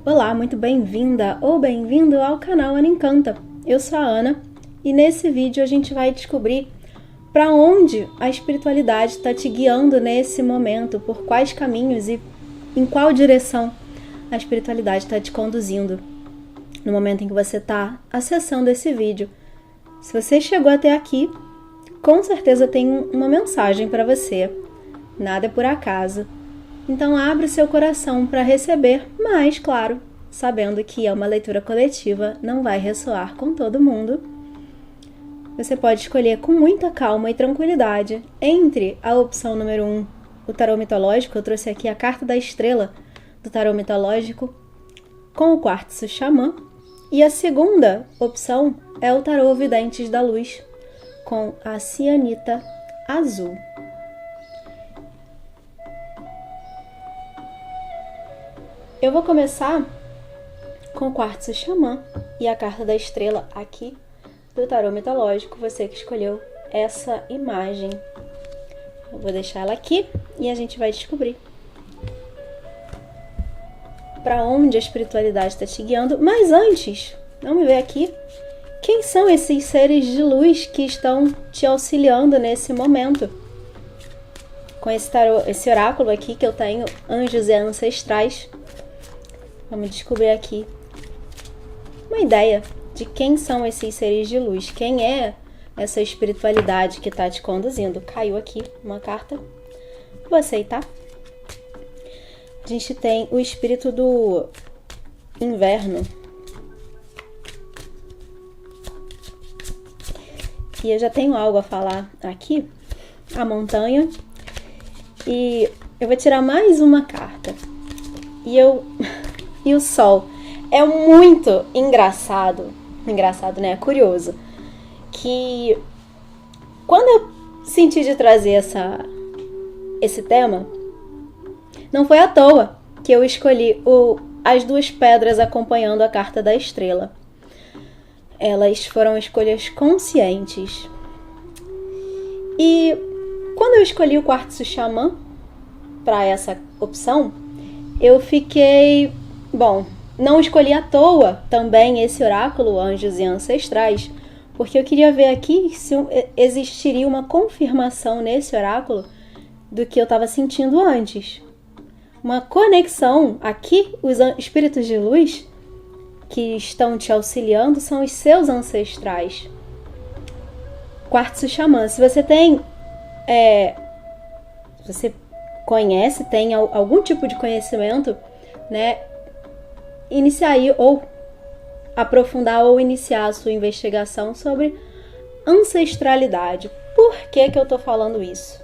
Olá, muito bem-vinda ou bem-vindo ao canal Ana Encanta. Eu sou a Ana e nesse vídeo a gente vai descobrir para onde a espiritualidade está te guiando nesse momento, por quais caminhos e em qual direção a espiritualidade está te conduzindo no momento em que você está acessando esse vídeo. Se você chegou até aqui, com certeza tem uma mensagem para você. Nada é por acaso. Então abre o seu coração para receber, mas, claro, sabendo que é uma leitura coletiva, não vai ressoar com todo mundo. Você pode escolher com muita calma e tranquilidade entre a opção número 1, o tarô mitológico. Eu trouxe aqui a carta da estrela do tarô mitológico com o quartzo xamã. E a segunda opção é o tarô videntes da luz com a cianita azul. Eu vou começar com o quartzo xamã e a carta da estrela aqui do tarô mitológico, você que escolheu essa imagem. Eu vou deixar ela aqui e a gente vai descobrir para onde a espiritualidade está te guiando. Mas antes, vamos ver aqui quem são esses seres de luz que estão te auxiliando nesse momento. Com esse tarô, esse oráculo aqui que eu tenho, anjos e ancestrais. Vamos descobrir aqui uma ideia de quem são esses seres de luz. Quem é essa espiritualidade que está te conduzindo? Caiu aqui uma carta. Vou aceitar. A gente tem o espírito do inverno. E eu já tenho algo a falar aqui. A montanha. E eu vou tirar mais uma carta. E o sol. É muito engraçado, né? Curioso. Que quando eu senti de trazer esse tema, não foi à toa que eu escolhi as duas pedras acompanhando a carta da estrela. Elas foram escolhas conscientes. E quando eu escolhi o quartzo xamã para essa opção, eu fiquei... Bom, não escolhi à toa também esse oráculo, anjos e ancestrais, porque eu queria ver aqui se existiria uma confirmação nesse oráculo do que eu estava sentindo antes. Uma conexão aqui, os espíritos de luz que estão te auxiliando são os seus ancestrais. Quartzo xamã, se você tem... você conhece, tem algum tipo de conhecimento, né? Iniciar aí, ou aprofundar ou iniciar a sua investigação sobre ancestralidade. Por que eu tô falando isso?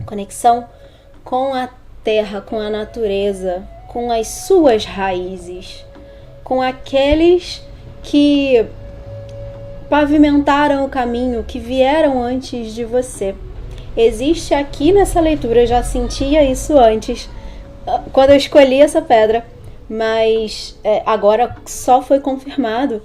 Conexão com a terra, com a natureza, com as suas raízes, com aqueles que pavimentaram o caminho, que vieram antes de você. Existe aqui nessa leitura, eu já sentia isso antes, quando eu escolhi essa pedra, mas agora só foi confirmado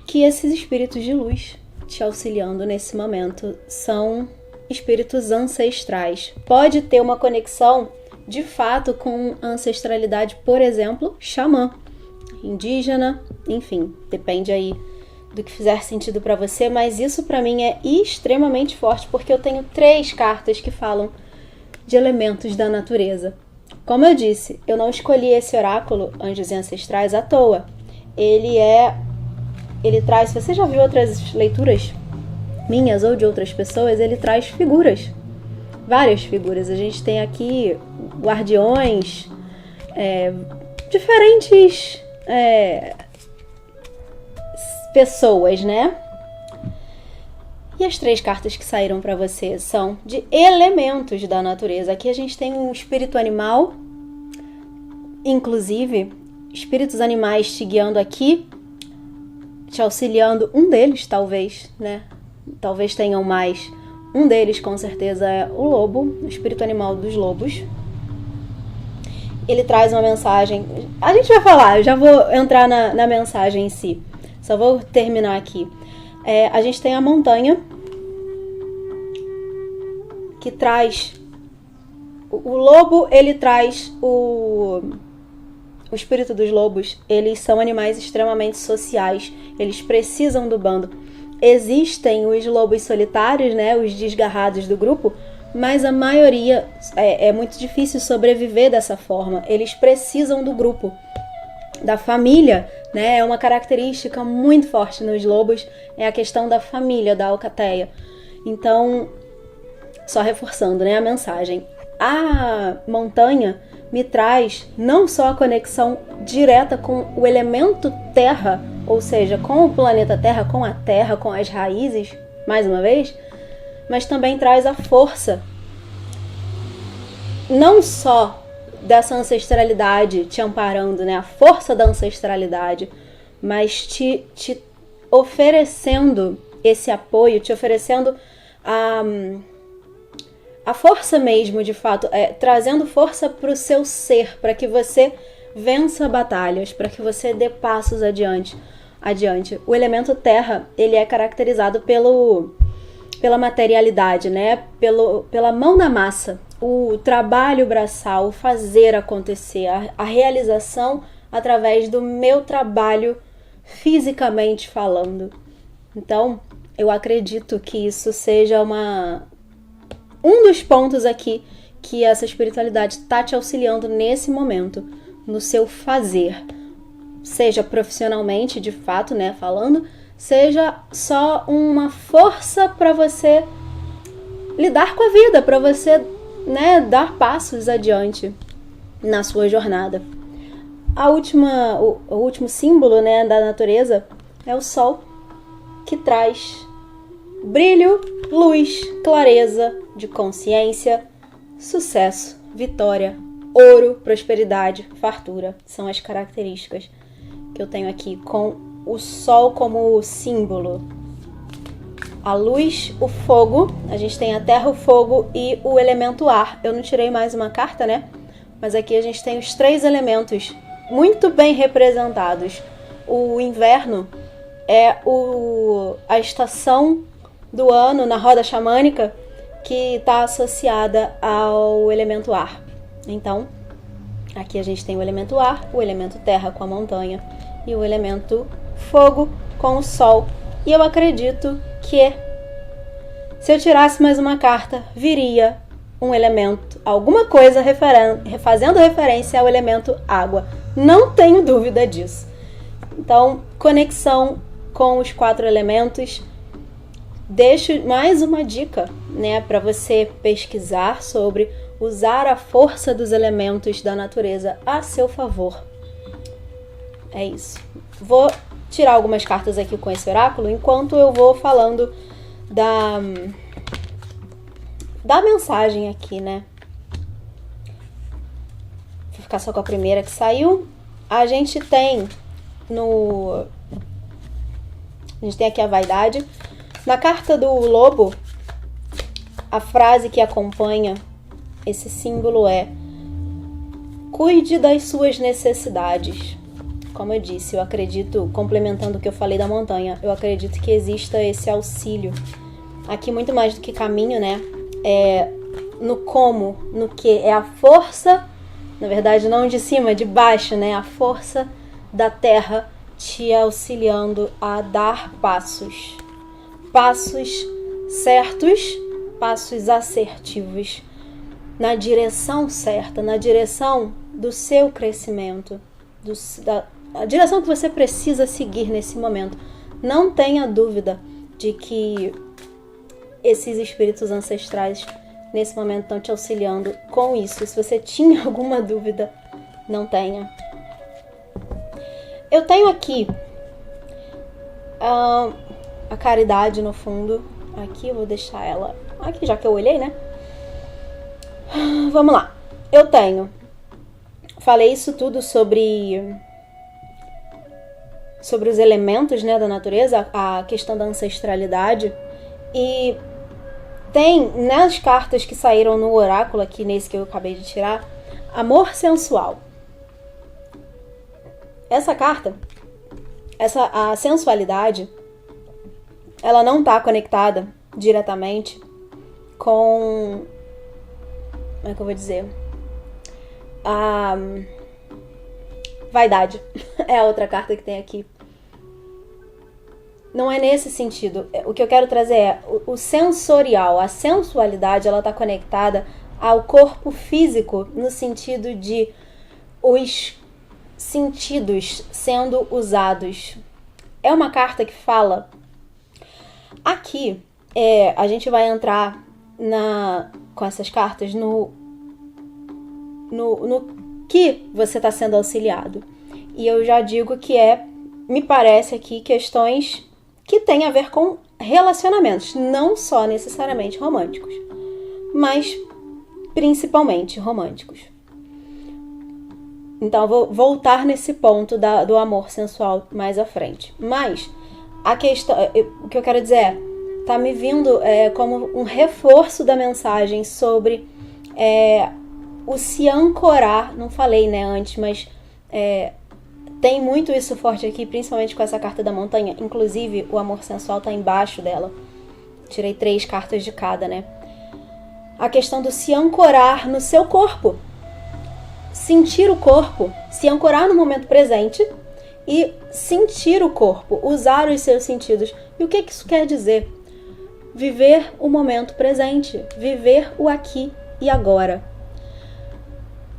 que esses espíritos de luz te auxiliando nesse momento são espíritos ancestrais. Pode ter uma conexão de fato com a ancestralidade, por exemplo, xamã, indígena, enfim, depende aí do que fizer sentido para você, mas isso para mim é extremamente forte, porque eu tenho 3 cartas que falam de elementos da natureza. Como eu disse, eu não escolhi esse oráculo, Anjos e Ancestrais, à toa. Ele traz, se você já viu outras leituras minhas ou de outras pessoas, ele traz figuras, várias figuras. A gente tem aqui guardiões, diferentes pessoas, né? E as 3 cartas que saíram para você são de elementos da natureza. Aqui a gente tem um espírito animal, inclusive espíritos animais te guiando aqui, te auxiliando. Um deles, talvez, né? Talvez tenham mais. Um deles, com certeza, é o lobo, o espírito animal dos lobos. Ele traz uma mensagem. A gente vai falar, eu já vou entrar na mensagem em si. Só vou terminar aqui. A gente tem a montanha, que traz... O lobo, ele traz o espírito dos lobos, eles são animais extremamente sociais, eles precisam do bando. Existem os lobos solitários, né, os desgarrados do grupo, mas a maioria é muito difícil sobreviver dessa forma. Eles precisam do grupo, da família, né? É uma característica muito forte nos lobos, é a questão da família, da alcateia. Então, só reforçando, né, a mensagem. A montanha me traz não só a conexão direta com o elemento terra, ou seja, com o planeta Terra, com as raízes, mais uma vez, mas também traz a força, não só dessa ancestralidade te amparando, né? A força da ancestralidade, mas te oferecendo esse apoio, te oferecendo a força mesmo, de fato, trazendo força para o seu ser, para que você vença batalhas, para que você dê passos adiante. O elemento terra, ele é caracterizado pela materialidade, né? Pela mão na massa, o trabalho braçal, o fazer acontecer, a realização através do meu trabalho fisicamente falando. Então, eu acredito que isso seja um dos pontos aqui que essa espiritualidade está te auxiliando nesse momento, no seu fazer. Seja profissionalmente, de fato, né, falando, seja só uma força para você lidar com a vida, para você, né, dar passos adiante na sua jornada. O último símbolo, né, da natureza é o sol, que traz brilho, luz, clareza de consciência, sucesso, vitória, ouro, prosperidade, fartura. São as características que eu tenho aqui com o sol como símbolo. A luz, o fogo, a gente tem a terra, o fogo e o elemento ar. Eu não tirei mais uma carta, né? Mas aqui a gente tem os 3 elementos muito bem representados. O inverno é a estação do ano na roda xamânica que está associada ao elemento ar. Então, aqui a gente tem o elemento ar, o elemento terra com a montanha e o elemento fogo com o sol. E eu acredito que se eu tirasse mais uma carta, viria um elemento, alguma coisa fazendo referência ao elemento água. Não tenho dúvida disso. Então, conexão com os 4 elementos. Deixo mais uma dica, né, para você pesquisar sobre usar a força dos elementos da natureza a seu favor. É isso. Vou tirar algumas cartas aqui com esse oráculo, enquanto eu vou falando da mensagem aqui, né? Vou ficar só com a primeira que saiu. A gente tem aqui a vaidade. Na carta do lobo, a frase que acompanha esse símbolo é: cuide das suas necessidades. Como eu disse, eu acredito, complementando o que eu falei da montanha, eu acredito que exista esse auxílio. Aqui, muito mais do que caminho, né? É no como, no que. É a força, na verdade, não de cima, de baixo, né? A força da terra te auxiliando a dar passos. Passos certos, passos assertivos, na direção certa, na direção do seu crescimento, a direção que você precisa seguir nesse momento. Não tenha dúvida de que esses espíritos ancestrais nesse momento estão te auxiliando com isso. Se você tinha alguma dúvida, não tenha. Eu tenho aqui a caridade no fundo. Aqui eu vou deixar ela aqui, já que eu olhei, né? Vamos lá. Eu tenho. Falei isso tudo sobre os elementos, né, da natureza, a questão da ancestralidade. E tem nas cartas que saíram no oráculo aqui, nesse que eu acabei de tirar, amor sensual. Essa carta, a sensualidade, ela não está conectada diretamente com, como é que eu vou dizer, Vaidade é a outra carta que tem aqui. Não é nesse sentido. O que eu quero trazer é o sensorial. A sensualidade, ela está conectada ao corpo físico, no sentido de os sentidos sendo usados. É uma carta que fala... Aqui, a gente vai entrar com essas cartas no que você está sendo auxiliado. E eu já digo que me parece aqui, questões que têm a ver com relacionamentos, não só necessariamente românticos, mas principalmente românticos. Então, eu vou voltar nesse ponto do amor sensual mais à frente. Mas, a questão, o que eu quero dizer tá me vindo como um reforço da mensagem sobre o se ancorar. Não falei, né, antes, mas tem muito isso forte aqui, principalmente com essa carta da montanha. Inclusive, o amor sensual tá embaixo dela. Tirei 3 cartas de cada, né? A questão do se ancorar no seu corpo. Sentir o corpo, se ancorar no momento presente e sentir o corpo, usar os seus sentidos. E o que isso quer dizer? Viver o momento presente, viver o aqui e agora.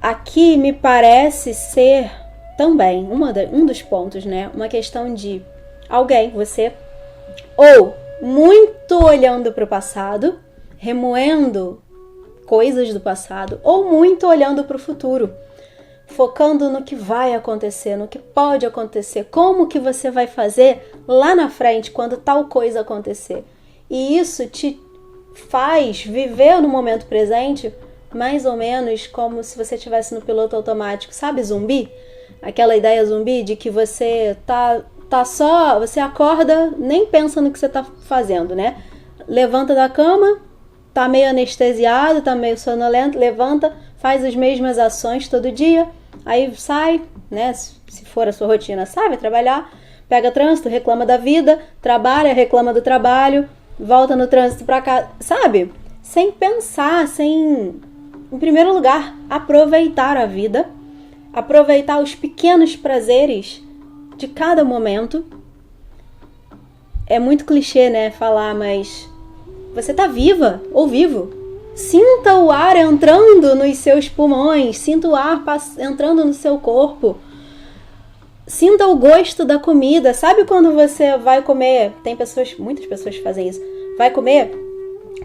Aqui me parece ser também um dos pontos, né? Uma questão de alguém, você, ou muito olhando para o passado, remoendo coisas do passado, ou muito olhando para o futuro, focando no que vai acontecer, no que pode acontecer, como que você vai fazer lá na frente quando tal coisa acontecer. E isso te faz viver no momento presente mais ou menos como se você estivesse no piloto automático. Sabe zumbi? Aquela ideia zumbi de que você você acorda, nem pensa no que você tá fazendo, né? Levanta da cama, tá meio anestesiado, tá meio sonolento, levanta, faz as mesmas ações todo dia, aí sai, né? Se for a sua rotina, sai, vai trabalhar, pega trânsito, reclama da vida, trabalha, reclama do trabalho, volta no trânsito pra cá, sabe? Sem pensar, em primeiro lugar, aproveitar a vida, aproveitar os pequenos prazeres de cada momento. É muito clichê, né, falar, mas você tá viva ou vivo. Sinta o ar entrando nos seus pulmões, sinta o ar entrando no seu corpo. Sinta o gosto da comida. Sabe quando você vai comer? Muitas pessoas fazem isso. Vai comer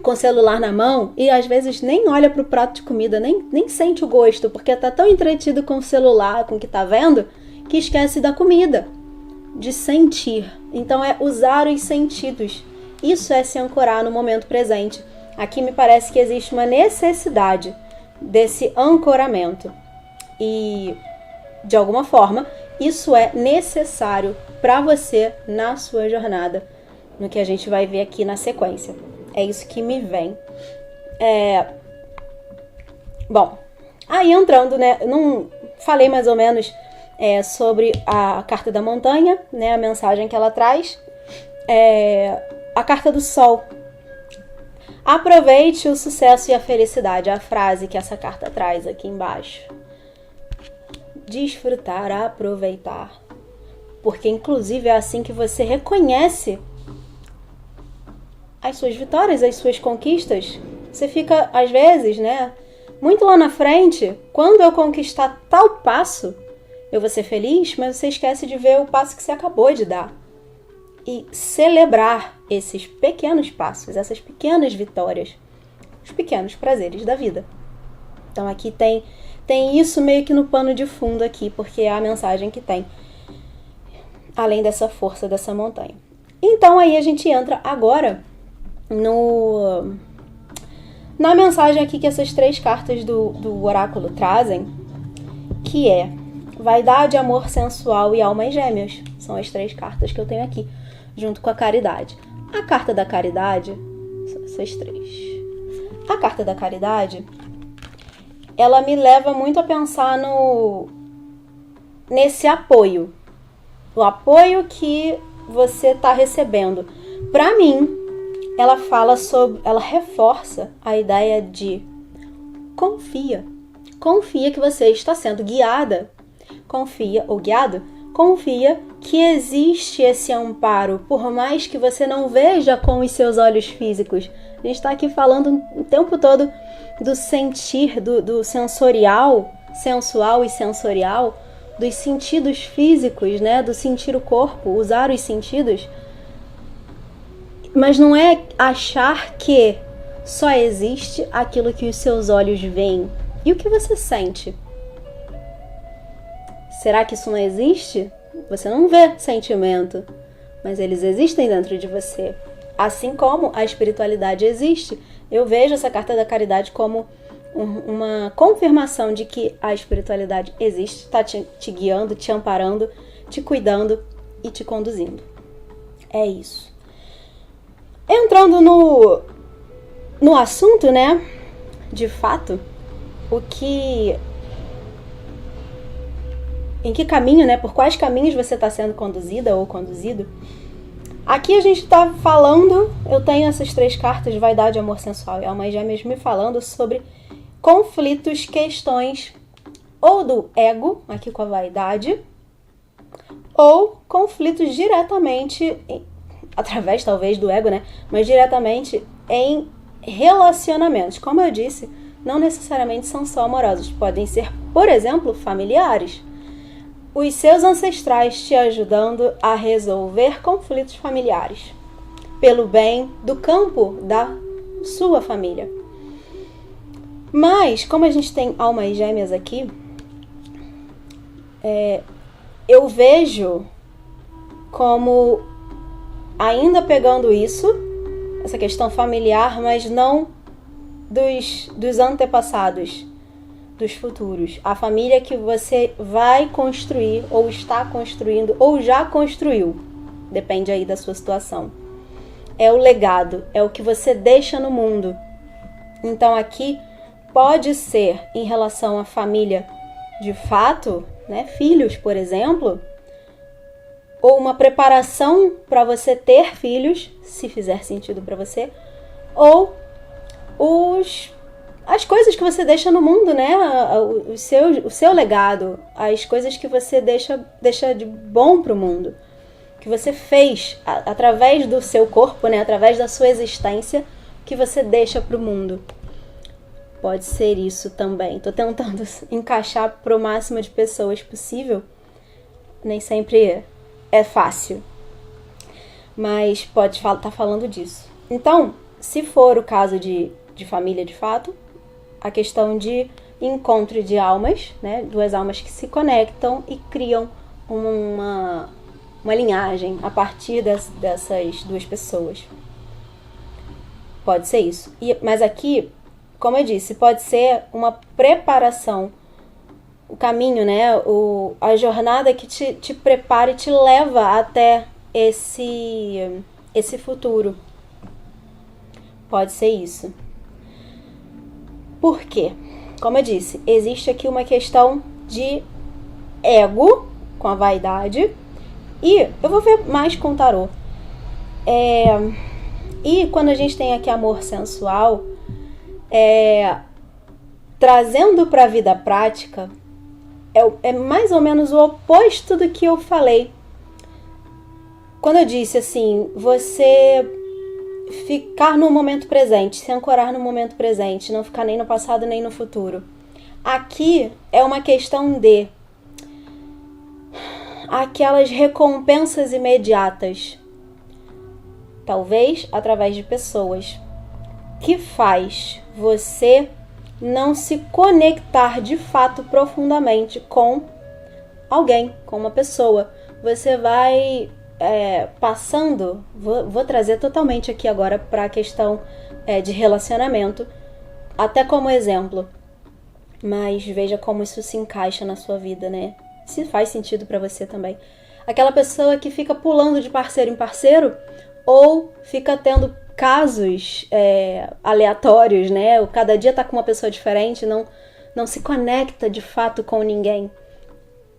com o celular na mão e às vezes nem olha pro prato de comida, nem sente o gosto, porque tá tão entretido com o celular, com o que tá vendo, que esquece da comida, de sentir. Então é usar os sentidos. Isso é se ancorar no momento presente. Aqui me parece que existe uma necessidade desse ancoramento. E, de alguma forma, isso é necessário para você na sua jornada, no que a gente vai ver aqui na sequência. É isso que me vem. Bom, aí entrando, né? Não falei mais ou menos sobre a carta da montanha, né? A mensagem que ela traz. A carta do sol. Aproveite o sucesso e a felicidade. A frase que essa carta traz aqui embaixo. Desfrutar, aproveitar. Porque, inclusive, é assim que você reconhece as suas vitórias, as suas conquistas. Você fica, às vezes, né, muito lá na frente. Quando eu conquistar tal passo, eu vou ser feliz, mas você esquece de ver o passo que você acabou de dar. E celebrar esses pequenos passos, essas pequenas vitórias, os pequenos prazeres da vida. Então aqui tem isso meio que no pano de fundo aqui, porque é a mensagem que tem, além dessa força dessa montanha. Então aí a gente entra agora na mensagem aqui que essas 3 cartas do oráculo trazem, que é vaidade, amor sensual e almas gêmeas. São as 3 cartas que eu tenho aqui, junto com a caridade. A carta da caridade, são essas 3. A carta da caridade, ela me leva muito a pensar nesse apoio. O apoio que você está recebendo. Para mim, ela reforça a ideia de confia. Confia que você está sendo guiada. confia, ou guiado, confia que existe esse amparo, por mais que você não veja com os seus olhos físicos. A gente está aqui falando o tempo todo do sentir, do sensorial, sensual e sensorial, dos sentidos físicos, né? Do sentir o corpo, usar os sentidos. Mas não é achar que só existe aquilo que os seus olhos veem. E o que você sente? Será que isso não existe? Você não vê sentimento, mas eles existem dentro de você. Assim como a espiritualidade existe. Eu vejo essa carta da caridade como uma confirmação de que a espiritualidade existe, está te guiando, te amparando, te cuidando e te conduzindo. É isso. Entrando no assunto, né? De fato, em que caminho, né? Por quais caminhos você está sendo conduzida ou conduzido? Aqui a gente está falando, eu tenho essas 3 cartas, vaidade, amor sensual e almas gêmeas, me falando sobre conflitos, questões ou do ego, aqui com a vaidade, ou conflitos diretamente, através talvez do ego, né? Mas diretamente em relacionamentos. Como eu disse, não necessariamente são só amorosos, podem ser, por exemplo, familiares. Os seus ancestrais te ajudando a resolver conflitos familiares, pelo bem do campo da sua família. Mas, como a gente tem almas gêmeas aqui, eu vejo como ainda pegando isso, essa questão familiar, mas não dos antepassados, dos futuros. A família que você vai construir, ou está construindo, ou já construiu. Depende aí da sua situação. É o legado, é o que você deixa no mundo. Então aqui pode ser em relação à família de fato, né, filhos, por exemplo, ou uma preparação para você ter filhos, se fizer sentido para você, ou as coisas que você deixa no mundo, né? O seu legado, as coisas que você deixa de bom pro mundo, que você fez através do seu corpo, né? Através da sua existência, que você deixa pro mundo. Pode ser isso também. Tô tentando encaixar pro máximo de pessoas possível. Nem sempre é fácil, mas pode estar falando disso. Então, se for o caso de família de fato, a questão de encontro de almas, né? 2 almas que se conectam e criam uma linhagem a partir dessas 2 pessoas. Pode ser isso. Mas aqui, como eu disse, pode ser uma preparação, o caminho, né? A jornada que te prepara e te leva até esse futuro. Pode ser isso. Por quê? Como eu disse, existe aqui uma questão de ego com a vaidade. E eu vou ver mais com o tarô. E quando a gente tem aqui amor sensual, trazendo para a vida prática, é mais ou menos o oposto do que eu falei. Quando eu disse assim, você ficar no momento presente, se ancorar no momento presente, não ficar nem no passado nem no futuro. Aqui é uma questão de aquelas recompensas imediatas, talvez através de pessoas, que faz você não se conectar de fato profundamente com alguém, com uma pessoa. Você vai passando, vou trazer totalmente aqui agora para a questão de relacionamento, até como exemplo, mas veja como isso se encaixa na sua vida, né? Se faz sentido para você também. Aquela pessoa que fica pulando de parceiro em parceiro, ou fica tendo casos aleatórios, né? Ou cada dia tá com uma pessoa diferente, não se conecta de fato com ninguém.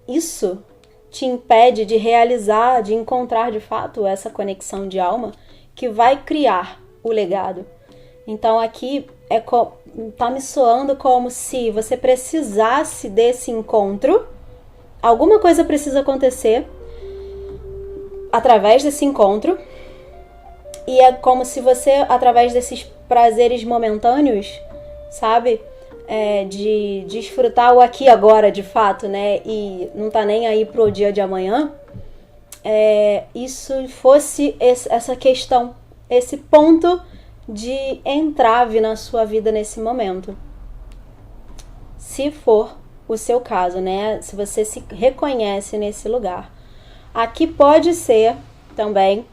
Isso te impede de realizar, de encontrar de fato essa conexão de alma que vai criar o legado. Então aqui tá me soando como se você precisasse desse encontro alguma coisa precisa acontecer através desse encontro, e é como se você, através desses prazeres momentâneos, sabe, de desfrutar o aqui e agora de fato, né, e não tá nem aí pro dia de amanhã, isso fosse essa questão, esse ponto de entrave na sua vida nesse momento. Se for o seu caso, né, se você se reconhece nesse lugar. Aqui pode ser também,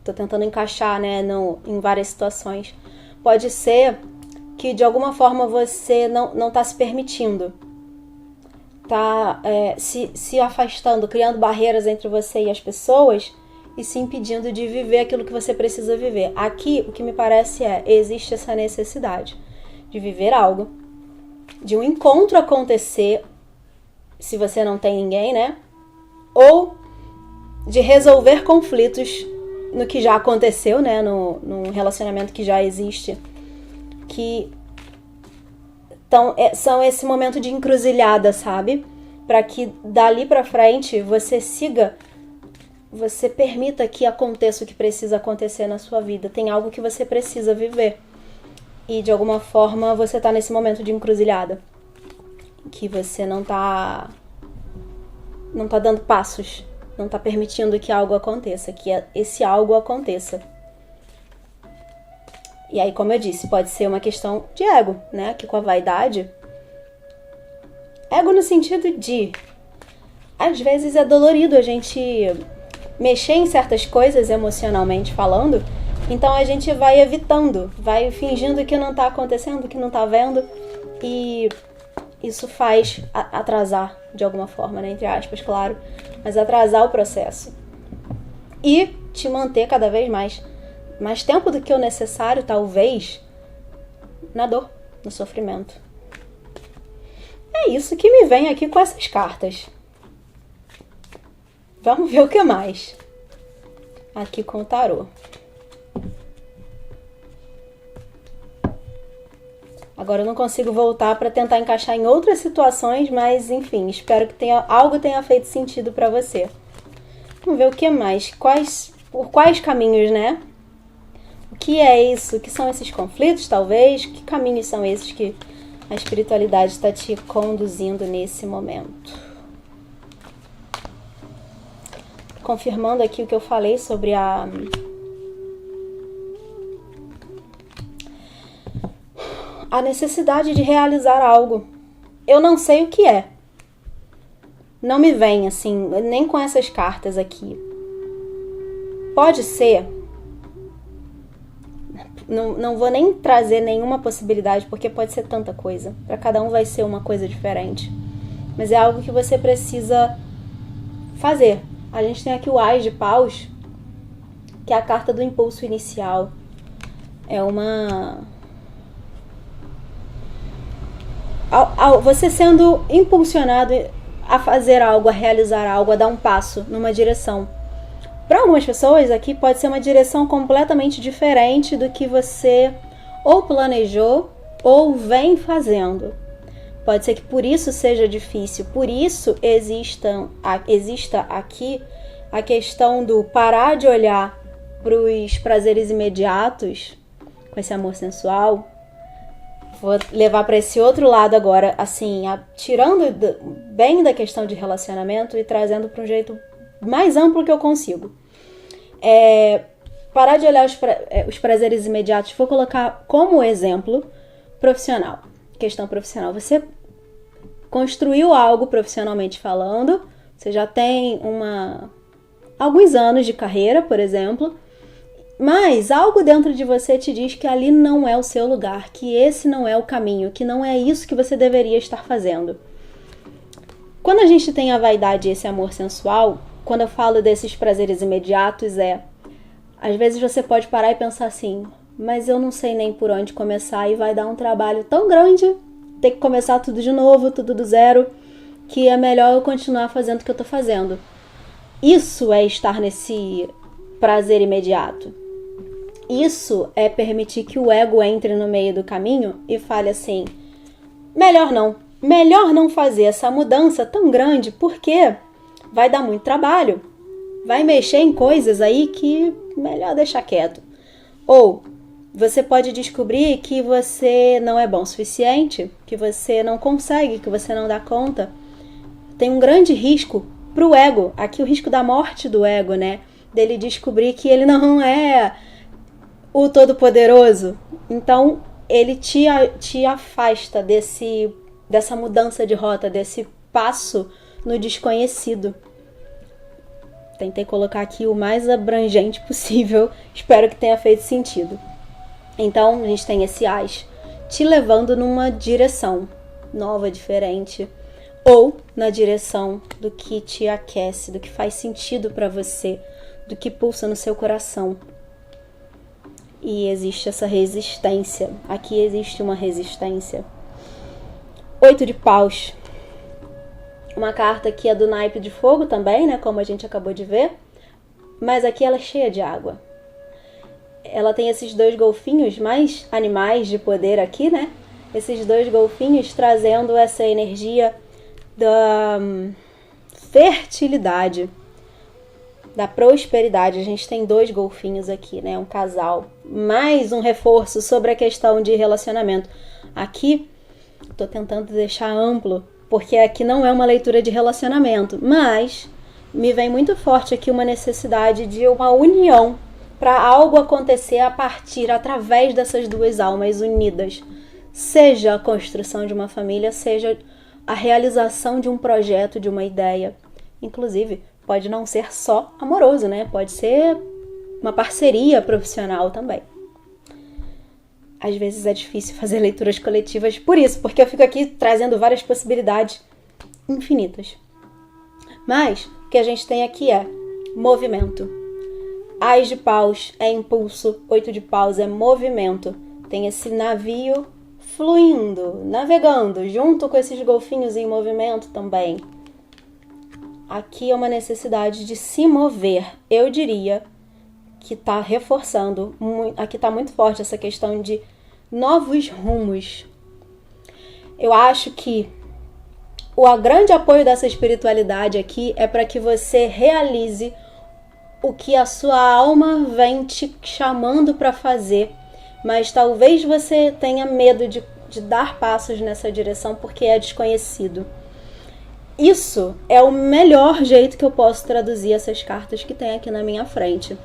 tô tentando encaixar, né, em várias situações, pode ser que de alguma forma você não tá se permitindo, tá se afastando, criando barreiras entre você e as pessoas e se impedindo de viver aquilo que você precisa viver. Aqui, o que me parece existe essa necessidade de viver algo, de um encontro acontecer, se você não tem ninguém, né? Ou de resolver conflitos no que já aconteceu, né? No relacionamento que já existe. Então, são esse momento de encruzilhada, sabe? Para que dali pra frente você permita que aconteça o que precisa acontecer na sua vida. Tem algo que você precisa viver. E de alguma forma você tá nesse momento de encruzilhada. Que você não tá dando passos. Não tá permitindo que algo aconteça. Que esse algo aconteça. E aí, como eu disse, pode ser uma questão de ego, né? Que com a vaidade... Ego no sentido de... Às vezes é dolorido a gente mexer em certas coisas emocionalmente falando, então a gente vai evitando, vai fingindo que não tá acontecendo, que não tá vendo, e isso faz atrasar de alguma forma, né, entre aspas, claro, mas atrasar o processo e te manter cada vez mais tempo do que o necessário, talvez, na dor, no sofrimento. É isso que me vem aqui com essas cartas. Vamos ver o que mais aqui com o tarô. Agora eu não consigo voltar para tentar encaixar em outras situações, mas enfim, espero que algo tenha feito sentido para você. Vamos ver o que mais. Por quais caminhos, né? O que é isso? O que são esses conflitos, talvez? Que caminhos são esses que a espiritualidade está te conduzindo nesse momento? Confirmando aqui o que eu falei sobre a necessidade de realizar algo. Eu não sei o que é. Não me vem assim, nem com essas cartas aqui. Pode ser. Não vou nem trazer nenhuma possibilidade, porque pode ser tanta coisa. Para cada um vai ser uma coisa diferente. Mas é algo que você precisa fazer. A gente tem aqui o Ás de Paus, que é a carta do impulso inicial. É você sendo impulsionado a fazer algo, a realizar algo, a dar um passo numa direção. Para algumas pessoas aqui pode ser uma direção completamente diferente do que você ou planejou ou vem fazendo. Pode ser que por isso seja difícil, por isso exista aqui a questão do parar de olhar para os prazeres imediatos com esse amor sensual. Vou levar para esse outro lado agora, assim, tirando bem da questão de relacionamento e trazendo para um jeito mais amplo que eu consigo. Parar de olhar os prazeres imediatos. Vou colocar como exemplo profissional. Questão profissional. Você construiu algo profissionalmente falando, você já tem alguns anos de carreira, por exemplo, mas algo dentro de você te diz que ali não é o seu lugar, que esse não é o caminho, que não é isso que você deveria estar fazendo. Quando a gente tem a vaidade e esse amor sensual, quando eu falo desses prazeres imediatos, às vezes você pode parar e pensar assim, mas eu não sei nem por onde começar e vai dar um trabalho tão grande, ter que começar tudo de novo, tudo do zero, que é melhor eu continuar fazendo o que eu tô fazendo. Isso é estar nesse prazer imediato. Isso é permitir que o ego entre no meio do caminho e fale assim, melhor não, melhor não fazer essa mudança tão grande porque vai dar muito trabalho. Vai mexer em coisas aí que melhor deixar quieto. Ou você pode descobrir que você não é bom o suficiente, que você não consegue, que você não dá conta. Tem um grande risco pro ego, aqui o risco da morte do ego, né? Dele descobrir que ele não é o Todo-Poderoso. Então, ele te afasta dessa mudança de rota, desse passo no desconhecido. Tentei colocar aqui o mais abrangente possível, espero que tenha feito sentido. Então, a gente tem esse as te levando numa direção nova, diferente, ou na direção do que te aquece, do que faz sentido para você, do que pulsa no seu coração. E existe essa resistência. Aqui existe uma resistência. 8 de paus. Uma carta que é do naipe de fogo também, né? Como a gente acabou de ver. Mas aqui ela é cheia de água. Ela tem esses 2 golfinhos, mais animais de poder aqui, né? Esses 2 golfinhos trazendo essa energia da fertilidade, da prosperidade. A gente tem 2 golfinhos aqui, né? Um casal. Mais um reforço sobre a questão de relacionamento. Aqui, tô tentando deixar amplo, porque aqui não é uma leitura de relacionamento, mas me vem muito forte aqui uma necessidade de uma união para algo acontecer através dessas 2 almas unidas. Seja a construção de uma família, seja a realização de um projeto, de uma ideia. Inclusive, pode não ser só amoroso, né? Pode ser uma parceria profissional também. Às vezes é difícil fazer leituras coletivas por isso, porque eu fico aqui trazendo várias possibilidades infinitas. Mas o que a gente tem aqui é movimento. As de paus é impulso, 8 de paus é movimento. Tem esse navio fluindo, navegando, junto com esses golfinhos em movimento também. Aqui é uma necessidade de se mover. Eu diria que está reforçando, aqui está muito forte essa questão de novos rumos. Eu acho que o grande apoio dessa espiritualidade aqui é para que você realize o que a sua alma vem te chamando para fazer, mas talvez você tenha medo de dar passos nessa direção porque é desconhecido. Isso é o melhor jeito que eu posso traduzir essas cartas que tem aqui na minha frente.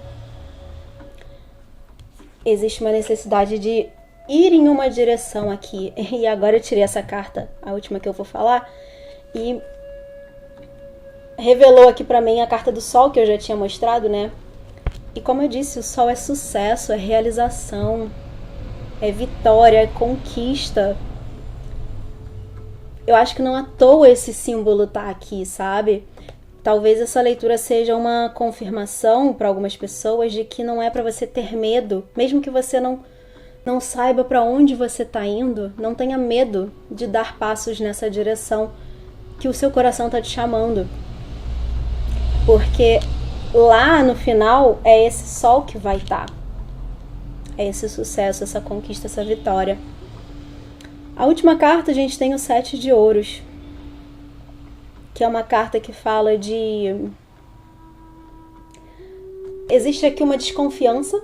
Existe uma necessidade de ir em uma direção aqui. E agora eu tirei essa carta, a última que eu vou falar, e revelou aqui pra mim a carta do Sol, que eu já tinha mostrado, né? E como eu disse, o Sol é sucesso, é realização, é vitória, é conquista. Eu acho que não à toa esse símbolo tá aqui, sabe? Talvez essa leitura seja uma confirmação para algumas pessoas de que não é para você ter medo, mesmo que você não saiba para onde você está indo, não tenha medo de dar passos nessa direção que o seu coração está te chamando. Porque lá no final é esse sol que vai estar. É esse sucesso, essa conquista, essa vitória. A última carta a gente tem o 7 de ouros, que é uma carta que fala de... Existe aqui uma desconfiança.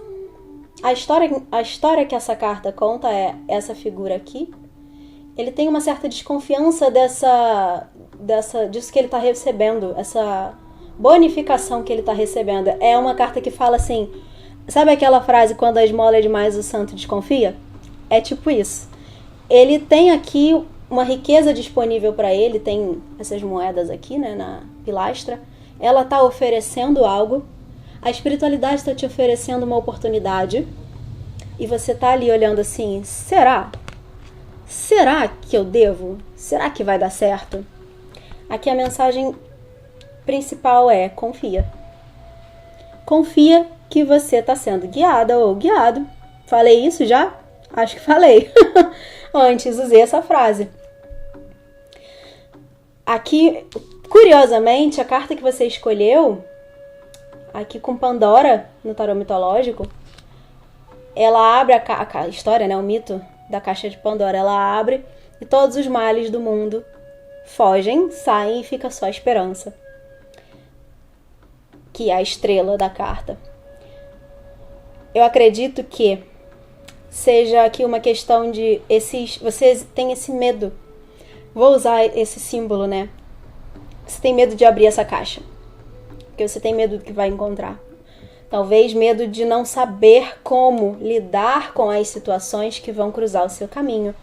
A história que essa carta conta é essa figura aqui. Ele tem uma certa desconfiança disso que ele está recebendo, essa bonificação que ele está recebendo. É uma carta que fala assim... Sabe aquela frase, quando a esmola é demais o santo desconfia? É tipo isso. Ele tem aqui uma riqueza disponível para ele, tem essas moedas aqui, né, na pilastra. Ela está oferecendo algo, a espiritualidade está te oferecendo uma oportunidade, e você está ali olhando assim, será? Será que eu devo? Será que vai dar certo? Aqui a mensagem principal é, confia. Confia que você está sendo guiada ou guiado. Falei isso já? Acho que falei. Antes usei essa frase. Aqui, curiosamente, a carta que você escolheu, aqui com Pandora, no tarô mitológico, ela abre a história, né, o mito da caixa de Pandora, ela abre e todos os males do mundo fogem, saem e fica só a esperança, que é a estrela da carta. Eu acredito que seja aqui uma questão de você tem esse medo. Vou usar esse símbolo, né? Você tem medo de abrir essa caixa, porque você tem medo do que vai encontrar. Talvez medo de não saber como lidar com as situações que vão cruzar o seu caminho.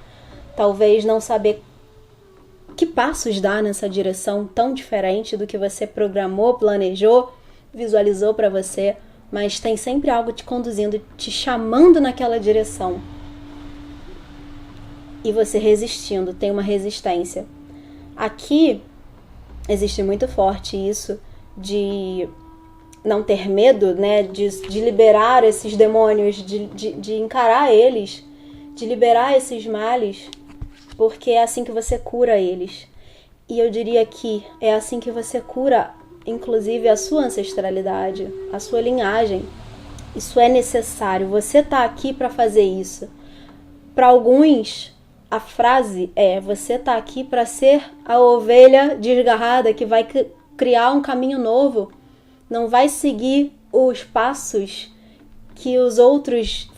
Talvez não saber que passos dar nessa direção tão diferente do que você programou, planejou, visualizou para você, mas tem sempre algo te conduzindo, te chamando naquela direção. E você resistindo, tem uma resistência. Aqui existe muito forte isso de não ter medo, né? De liberar esses demônios, de encarar eles, de liberar esses males, porque é assim que você cura eles. E eu diria que é assim que você cura, inclusive, a sua ancestralidade, a sua linhagem. Isso é necessário, você está aqui para fazer isso. Para alguns, a frase é: você está aqui para ser a ovelha desgarrada que vai criar um caminho novo. Não vai seguir os passos que os outros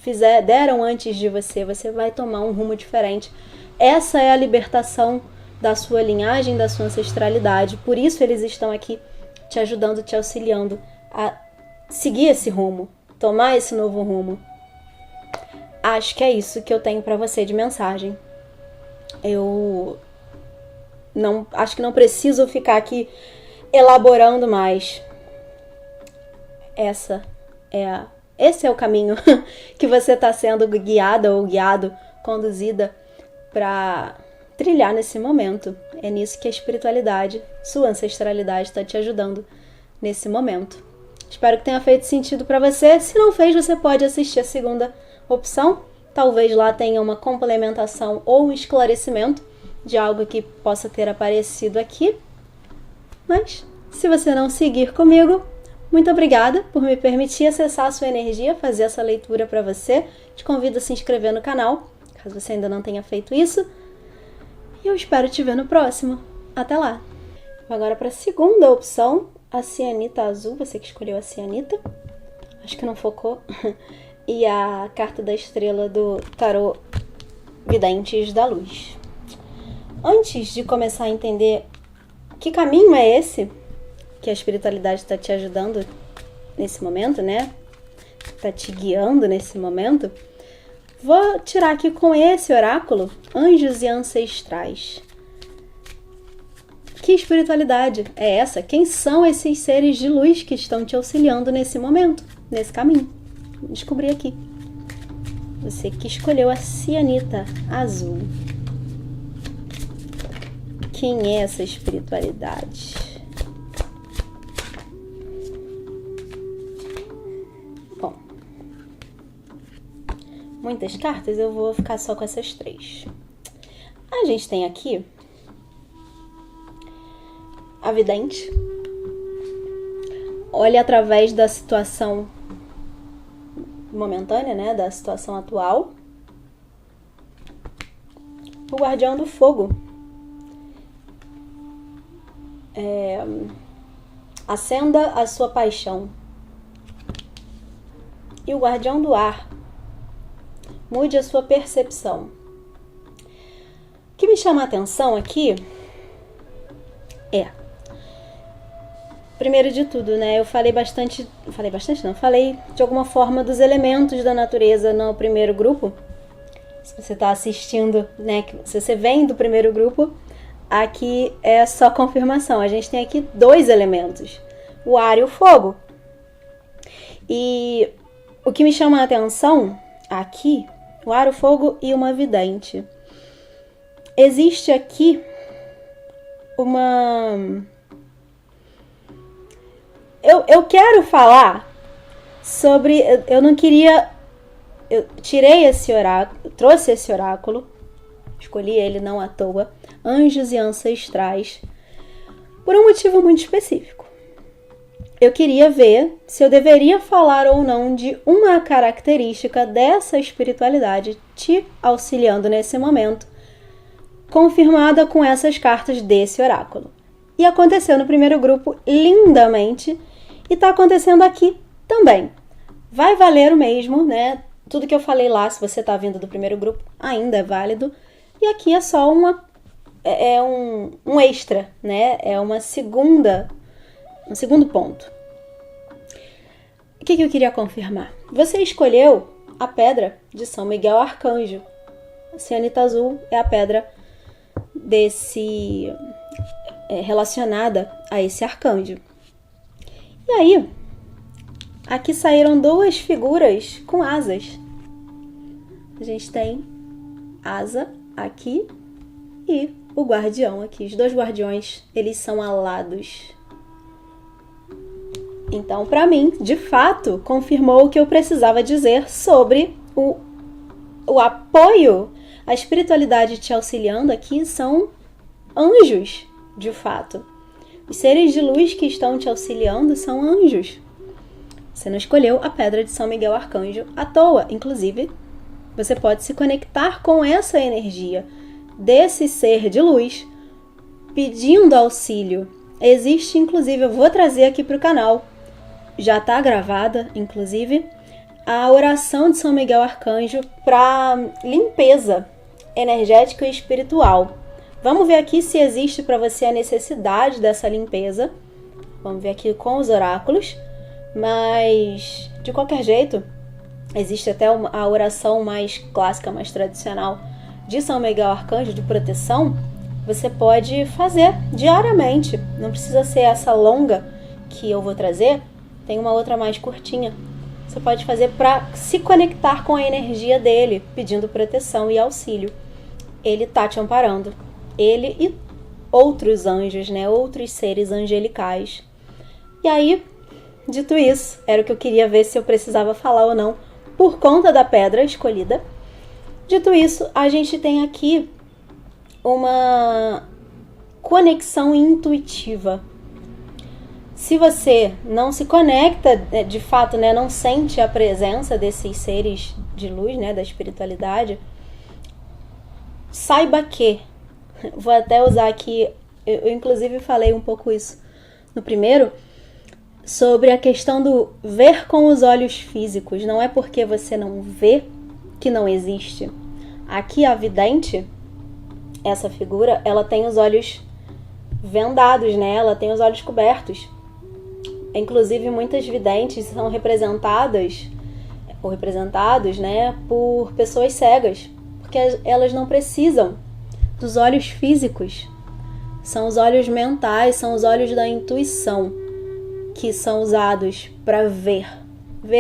deram antes de você. Você vai tomar um rumo diferente. Essa é a libertação da sua linhagem, da sua ancestralidade. Por isso eles estão aqui te ajudando, te auxiliando a seguir esse rumo, tomar esse novo rumo. Acho que é isso que eu tenho para você de mensagem. Acho que não preciso ficar aqui elaborando mais. Esse é o caminho que você está sendo guiada ou guiado, conduzida para trilhar nesse momento. É nisso que a espiritualidade, sua ancestralidade, está te ajudando nesse momento. Espero que tenha feito sentido para você. Se não fez, você pode assistir a segunda opção. Talvez lá tenha uma complementação ou um esclarecimento de algo que possa ter aparecido aqui. Mas, se você não seguir comigo, muito obrigada por me permitir acessar a sua energia, fazer essa leitura para você. Te convido a se inscrever no canal, caso você ainda não tenha feito isso. E eu espero te ver no próximo. Até lá! Agora para a segunda opção, a cianita azul, você que escolheu a cianita. Acho que não focou. E a carta da estrela do tarô Videntes da Luz. Antes de começar a entender que caminho é esse que a espiritualidade está te ajudando nesse momento, né? Está te guiando nesse momento. Vou tirar aqui com esse oráculo, Anjos e Ancestrais. Que espiritualidade é essa? Quem são esses seres de luz que estão te auxiliando nesse momento, nesse caminho? Vou descobrir aqui. Você que escolheu a cianita azul. Quem é essa espiritualidade? Muitas cartas, eu vou ficar só com essas 3. A gente tem aqui a vidente. Olha através da situação momentânea, né? Da situação atual. O guardião do fogo. Acenda a sua paixão. E o guardião do ar. Mude a sua percepção. O que me chama a atenção aqui primeiro de tudo, né? Falei de alguma forma dos elementos da natureza no primeiro grupo. Se você está assistindo, né? Se você vem do primeiro grupo, aqui é só confirmação. A gente tem aqui 2 elementos, o ar e o fogo. E o que me chama a atenção aqui, o ar, o fogo e uma vidente. Existe aqui uma... Eu quero falar sobre... Eu não queria... Eu tirei esse oráculo, trouxe esse oráculo, escolhi ele não à toa, Anjos e Ancestrais, por um motivo muito específico. Eu queria ver se eu deveria falar ou não de uma característica dessa espiritualidade te auxiliando nesse momento confirmada com essas cartas desse oráculo. E aconteceu no primeiro grupo lindamente e está acontecendo aqui também. Vai valer o mesmo, né? Tudo que eu falei lá, se você está vindo do primeiro grupo, ainda é válido. E aqui é só um extra, né? É um segundo ponto. O que eu queria confirmar? Você escolheu a pedra de São Miguel Arcanjo. A cianita azul é a pedra relacionada a esse arcanjo. E aí, aqui saíram duas figuras com asas. A gente tem asa aqui e o guardião aqui. Os dois guardiões, eles são alados. Então, para mim, de fato, confirmou o que eu precisava dizer sobre o apoio, a espiritualidade te auxiliando aqui são anjos, de fato. Os seres de luz que estão te auxiliando são anjos. Você não escolheu a pedra de São Miguel Arcanjo à toa. Inclusive, você pode se conectar com essa energia desse ser de luz, pedindo auxílio. Existe, inclusive, eu vou trazer aqui para o canal, já está gravada, inclusive, a oração de São Miguel Arcanjo para limpeza energética e espiritual. Vamos ver aqui se existe para você a necessidade dessa limpeza. Vamos ver aqui com os oráculos. Mas, de qualquer jeito, existe até a oração mais clássica, mais tradicional de São Miguel Arcanjo, de proteção. Você pode fazer diariamente. Não precisa ser essa longa que eu vou trazer. Tem uma outra mais curtinha. Você pode fazer para se conectar com a energia dele, pedindo proteção e auxílio. Ele está te amparando. Ele e outros anjos, né? Outros seres angelicais. E aí, dito isso, era o que eu queria ver se eu precisava falar ou não, por conta da pedra escolhida. Dito isso, a gente tem aqui uma conexão intuitiva. Se você não se conecta, de fato, né, não sente a presença desses seres de luz, né, da espiritualidade, saiba que, vou até usar aqui, eu inclusive falei um pouco isso no primeiro, sobre a questão do ver com os olhos físicos. Não é porque você não vê que não existe. Aqui a vidente, essa figura, ela tem os olhos vendados, né? Ela tem os olhos cobertos. Inclusive, muitas videntes são representadas ou representados, né, por pessoas cegas, porque elas não precisam dos olhos físicos. São os olhos mentais, são os olhos da intuição que são usados para ver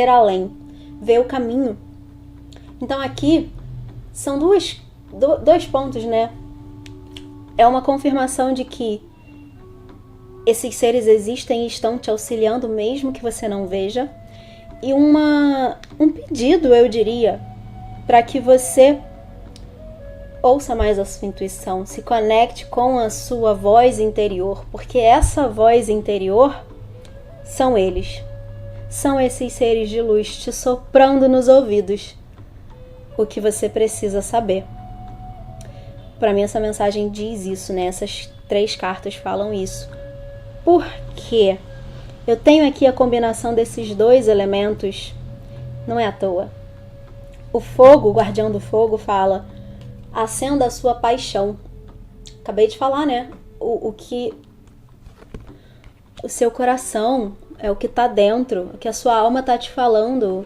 além, ver o caminho. Então aqui são dois pontos, né? É uma confirmação de que esses seres existem e estão te auxiliando mesmo que você não veja. E um pedido, eu diria, para que você ouça mais a sua intuição, se conecte com a sua voz interior, porque essa voz interior são eles. São esses seres de luz te soprando nos ouvidos o que você precisa saber. Para mim essa mensagem diz isso, né? Essas 3 cartas falam isso. Por quê? Eu tenho aqui a combinação desses 2 elementos, não é à toa. O fogo, o guardião do fogo, fala: acenda a sua paixão. Acabei de falar, né? O que o seu coração é o que está dentro, o que a sua alma está te falando,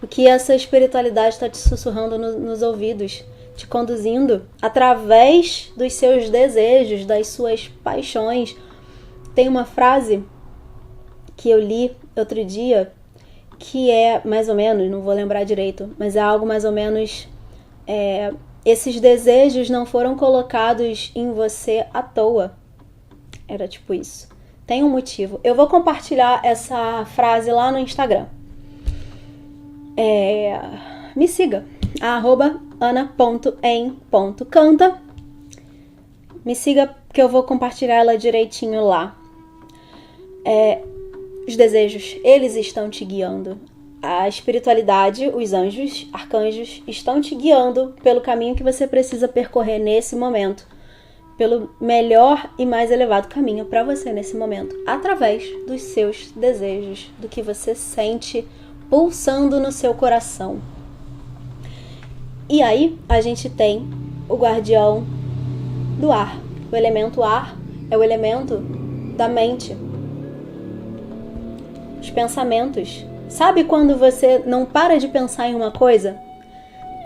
o que essa espiritualidade está te sussurrando nos ouvidos, te conduzindo através dos seus desejos, das suas paixões. Tem uma frase que eu li outro dia que é mais ou menos, não vou lembrar direito, mas é algo mais ou menos, esses desejos não foram colocados em você à toa. Era tipo isso. Tem um motivo. Eu vou compartilhar essa frase lá no Instagram. Me siga, @ana.em.canta. Me siga que eu vou compartilhar ela direitinho lá. Os desejos, eles estão te guiando. a espiritualidade, os anjos, arcanjos, estão te guiando pelo caminho que você precisa percorrer nesse momento, pelo melhor e mais elevado caminho para você nesse momento, através dos seus desejos, do que você sente pulsando no seu coração. E aí a gente tem o guardião do ar. O elemento ar é o elemento da mente. Os pensamentos. Sabe quando você não para de pensar em uma coisa?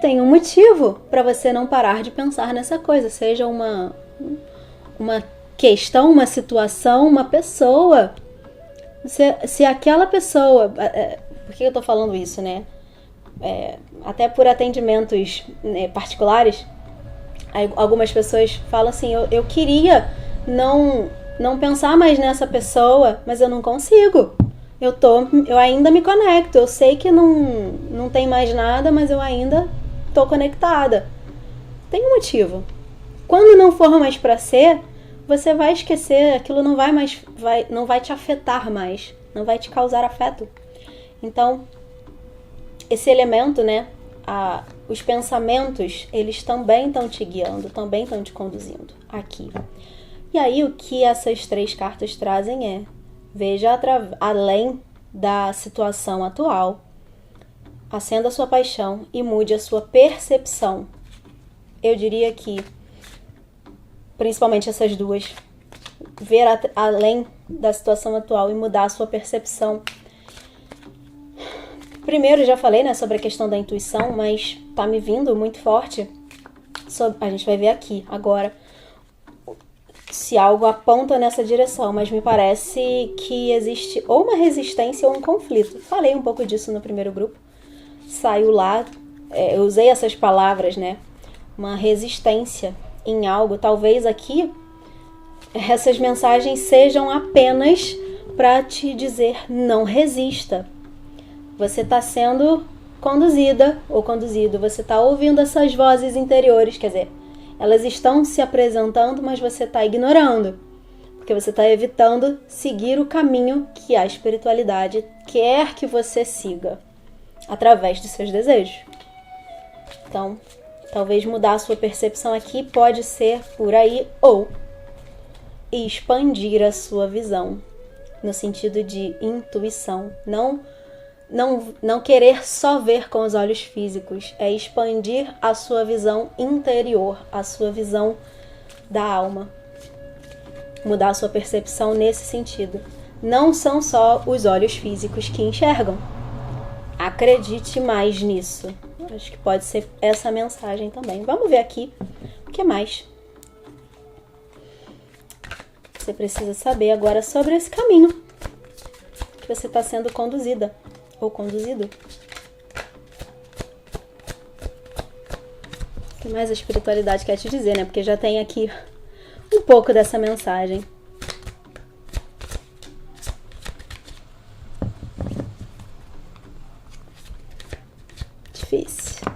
Tem um motivo para você não parar de pensar nessa coisa, seja uma questão, uma situação, uma pessoa. Se aquela pessoa... Por que eu tô falando isso, né? Até por atendimentos, né, particulares, algumas pessoas falam assim, eu queria não pensar mais nessa pessoa, mas eu não consigo. Eu ainda me conecto, eu sei que não tem mais nada, mas eu ainda tô conectada. Tem um motivo. Quando não for mais para ser, você vai esquecer, aquilo não vai te afetar mais, não vai te causar afeto. Então, esse elemento, né, os pensamentos, eles também estão te guiando, também estão te conduzindo aqui. E aí, o que essas 3 cartas trazem é: veja além da situação atual, acenda a sua paixão e mude a sua percepção. Eu diria que, principalmente essas duas, ver além da situação atual e mudar a sua percepção. Primeiro, já falei, né, sobre a questão da intuição, mas tá me vindo muito forte. A gente vai ver aqui agora se algo aponta nessa direção, mas me parece que existe ou uma resistência ou um conflito. Falei um pouco disso no primeiro grupo. Saiu lá, eu usei essas palavras, né? Uma resistência em algo. Talvez aqui essas mensagens sejam apenas para te dizer: não resista. Você está sendo conduzida ou conduzido, você está ouvindo essas vozes interiores, quer dizer, elas estão se apresentando, mas você está ignorando, porque você está evitando seguir o caminho que a espiritualidade quer que você siga, através dos seus desejos. Então, talvez mudar a sua percepção aqui pode ser por aí, ou expandir a sua visão, no sentido de intuição, não querer só ver com os olhos físicos, é expandir a sua visão interior, a sua visão da alma. Mudar a sua percepção nesse sentido. Não são só os olhos físicos que enxergam. Acredite mais nisso. Acho que pode ser essa mensagem também. Vamos ver aqui o que mais você precisa saber agora sobre esse caminho que você está sendo conduzida ou conduzido. O que mais a espiritualidade quer te dizer, né? Porque já tem aqui um pouco dessa mensagem. Difícil.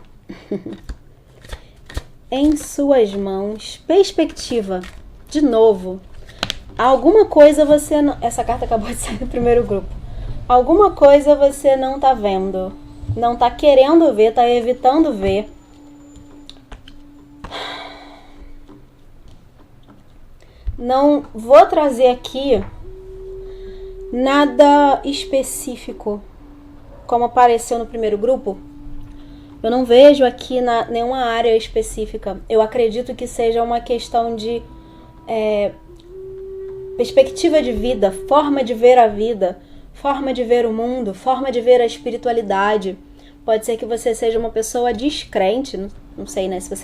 Em suas mãos, perspectiva. De novo, alguma coisa você não... Essa carta acabou de sair do primeiro grupo. Alguma coisa você não tá vendo, não tá querendo ver, tá evitando ver. Não vou trazer aqui nada específico, como apareceu no primeiro grupo. Eu não vejo aqui nenhuma área específica. Eu acredito que seja uma questão de perspectiva de vida, forma de ver a vida, forma de ver o mundo, forma de ver a espiritualidade. Pode ser que você seja uma pessoa descrente, não sei, né? Se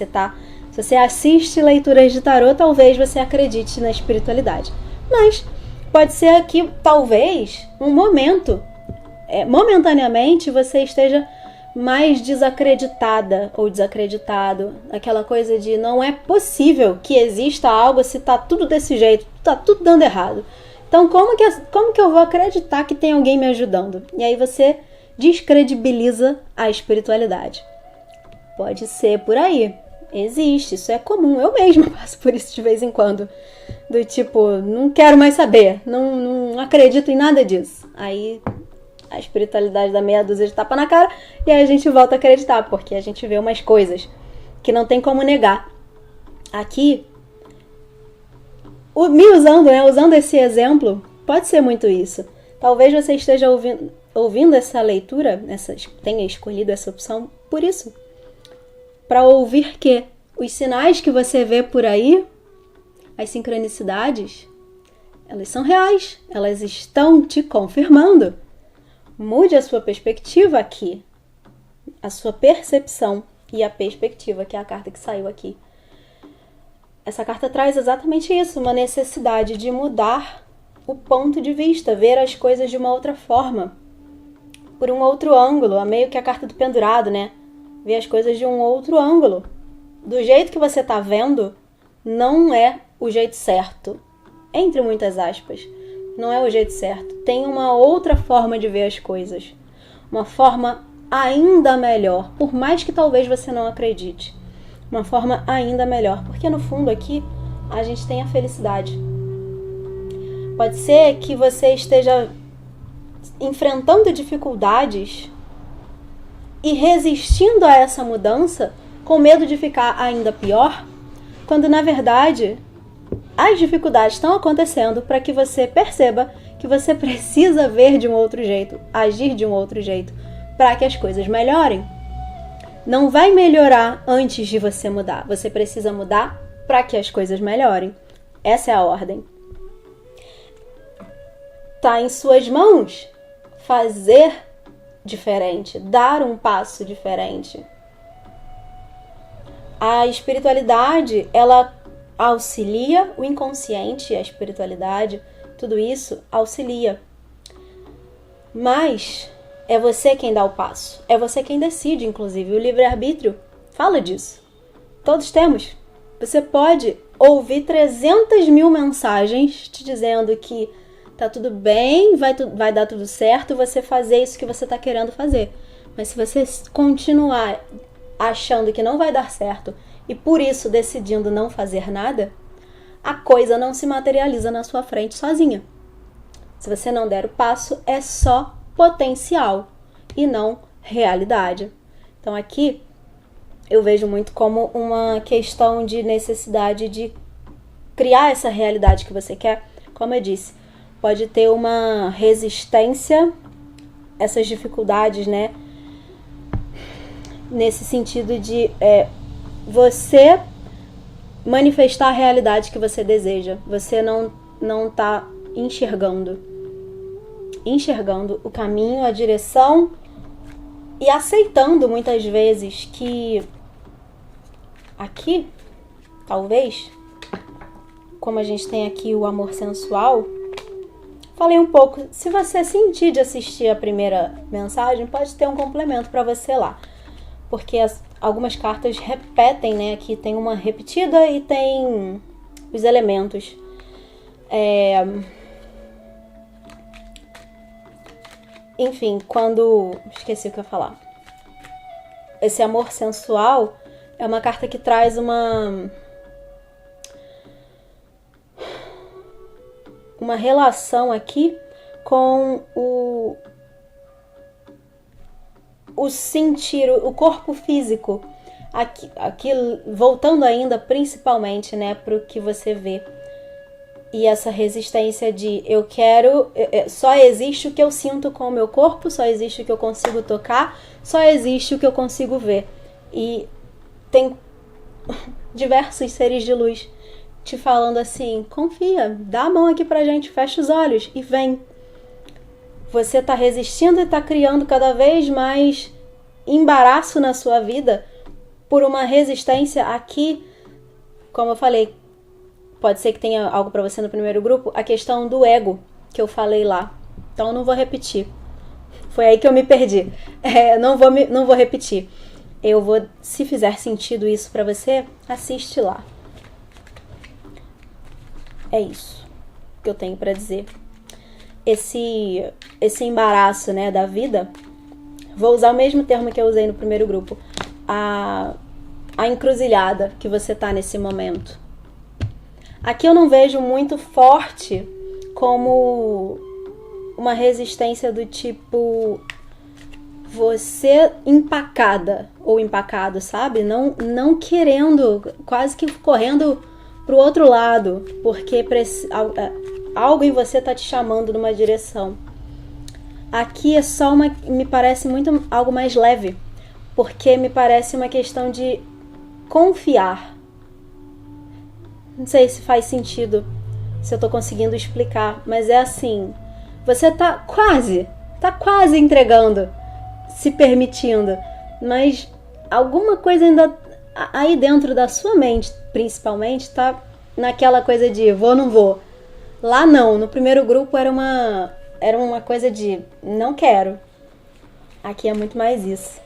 você assiste leituras de tarô, talvez você acredite na espiritualidade. Mas pode ser que, talvez, um momento, momentaneamente, você esteja mais desacreditada ou desacreditado. Aquela coisa de não é possível que exista algo se tá tudo desse jeito, tá tudo dando errado. Então, como que eu vou acreditar que tem alguém me ajudando? E aí você descredibiliza a espiritualidade. Pode ser por aí. Existe, isso é comum. Eu mesma passo por isso de vez em quando. Do tipo, não quero mais saber, não acredito em nada disso. Aí a espiritualidade dá meia dúzia de tapa na cara e aí a gente volta a acreditar, porque a gente vê umas coisas que não tem como negar. Aqui, usando esse exemplo, pode ser muito isso. Talvez você esteja ouvindo essa leitura, tenha escolhido essa opção por isso. Para ouvir que os sinais que você vê por aí, as sincronicidades, elas são reais, elas estão te confirmando. Mude a sua perspectiva aqui, a sua percepção e a perspectiva, que é a carta que saiu aqui. Essa carta traz exatamente isso, uma necessidade de mudar o ponto de vista, ver as coisas de uma outra forma, por um outro ângulo, meio que a carta do pendurado, né? Ver as coisas de um outro ângulo. Do jeito que você tá vendo, não é o jeito certo. Entre muitas aspas, não é o jeito certo. Tem uma outra forma de ver as coisas. Uma forma ainda melhor, por mais que talvez você não acredite. Uma forma ainda melhor, porque no fundo aqui a gente tem a felicidade. Pode ser que você esteja enfrentando dificuldades e resistindo a essa mudança com medo de ficar ainda pior, quando na verdade as dificuldades estão acontecendo para que você perceba que você precisa ver de um outro jeito, agir de um outro jeito, para que as coisas melhorem. Não vai melhorar antes de você mudar. Você precisa mudar para que as coisas melhorem. Essa é a ordem. Tá em suas mãos fazer diferente, dar um passo diferente. A espiritualidade, ela auxilia o inconsciente, a espiritualidade, tudo isso auxilia. Mas é você quem dá o passo, é você quem decide, inclusive. O livre-arbítrio fala disso. Todos temos. Você pode ouvir 300 mil mensagens te dizendo que tá tudo bem, vai dar tudo certo, você fazer isso que você tá querendo fazer. Mas se você continuar achando que não vai dar certo e por isso decidindo não fazer nada, a coisa não se materializa na sua frente sozinha. Se você não der o passo, é só potencial e não realidade. Então aqui eu vejo muito como uma questão de necessidade de criar essa realidade que você quer. Como eu disse, pode ter uma resistência, essas dificuldades, né? Nesse sentido de você manifestar a realidade que você deseja. Você não tá enxergando o caminho, a direção e aceitando muitas vezes que aqui, talvez, como a gente tem aqui o amor sensual, falei um pouco, se você sentir de assistir a primeira mensagem, pode ter um complemento para você lá, porque algumas cartas repetem, né? Aqui tem uma repetida e tem os elementos. Enfim, esqueci o que eu ia falar. Esse amor sensual é uma carta que traz uma relação aqui com o sentir, o corpo físico. Aqui voltando ainda principalmente, né, para o que você vê. E essa resistência de eu quero, só existe o que eu sinto com o meu corpo, só existe o que eu consigo tocar, só existe o que eu consigo ver. E tem diversos seres de luz te falando assim, confia, dá a mão aqui pra gente, fecha os olhos e vem. Você tá resistindo e tá criando cada vez mais embaraço na sua vida por uma resistência aqui, como eu falei, pode ser que tenha algo para você no primeiro grupo, a questão do ego que eu falei lá. Então eu não vou repetir. Foi aí que eu me perdi. Não vou repetir. Se fizer sentido isso para você, assiste lá. É isso que eu tenho para dizer. Esse embaraço, né, da vida, vou usar o mesmo termo que eu usei no primeiro grupo. A encruzilhada que você tá nesse momento. Aqui eu não vejo muito forte como uma resistência do tipo você empacada ou empacado, sabe? Não querendo, quase que correndo pro outro lado, porque algo em você tá te chamando numa direção. Aqui é só me parece muito algo mais leve, porque me parece uma questão de confiar. Não sei se faz sentido, se eu tô conseguindo explicar, mas é assim, você tá quase entregando, se permitindo, mas alguma coisa ainda aí dentro da sua mente, principalmente, tá naquela coisa de vou ou não vou. Lá não, no primeiro grupo era uma coisa de não quero. Aqui é muito mais isso.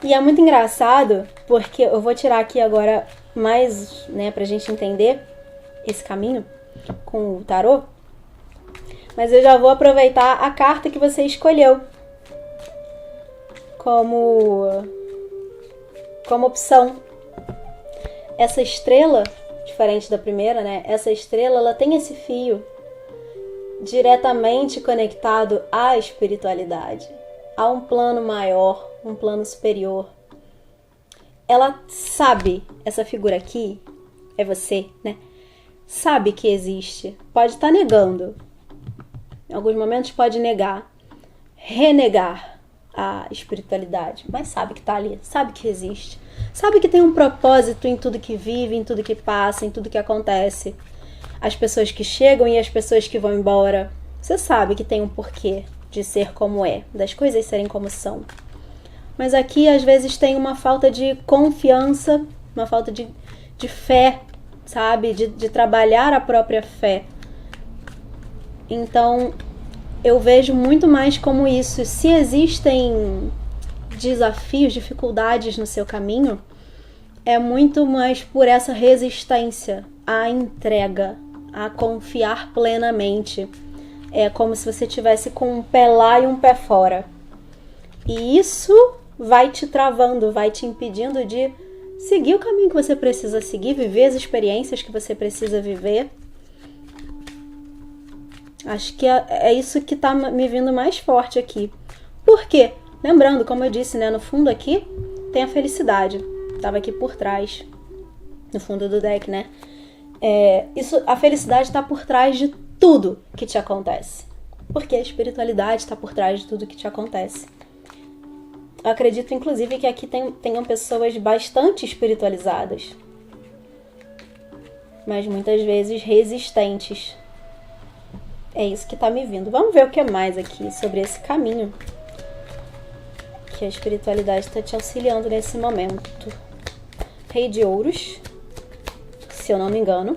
E é muito engraçado, porque eu vou tirar aqui agora mais, né, pra gente entender esse caminho com o tarô. Mas eu já vou aproveitar a carta que você escolheu como opção. Essa estrela, diferente da primeira, né? Essa estrela, ela tem esse fio diretamente conectado à espiritualidade, a um plano maior, um plano superior. Ela sabe, essa figura aqui é você, né? Sabe que existe. Pode estar negando. Em alguns momentos pode negar, renegar a espiritualidade, mas sabe que tá ali, sabe que existe, sabe que tem um propósito em tudo que vive, em tudo que passa, em tudo que acontece. As pessoas que chegam e as pessoas que vão embora, você sabe que tem um porquê de ser como é, das coisas serem como são. Mas aqui às vezes tem uma falta de confiança, uma falta de fé, sabe? De trabalhar a própria fé. Então, eu vejo muito mais como isso. Se existem desafios, dificuldades no seu caminho, é muito mais por essa resistência à entrega, a confiar plenamente. É como se você tivesse com um pé lá e um pé fora. E isso vai te travando, vai te impedindo de seguir o caminho que você precisa seguir, viver as experiências que você precisa viver. Acho que é isso que tá me vindo mais forte aqui. Por quê? Lembrando, como eu disse, né, no fundo aqui tem a felicidade. Tava aqui por trás, no fundo do deck, né? A felicidade tá por trás de tudo que te acontece. Porque a espiritualidade tá por trás de tudo que te acontece. Eu acredito, inclusive, que aqui tenham pessoas bastante espiritualizadas, mas muitas vezes resistentes. É isso que tá me vindo. Vamos ver o que é mais aqui sobre esse caminho que a espiritualidade está te auxiliando nesse momento. Rei de Ouros, se eu não me engano.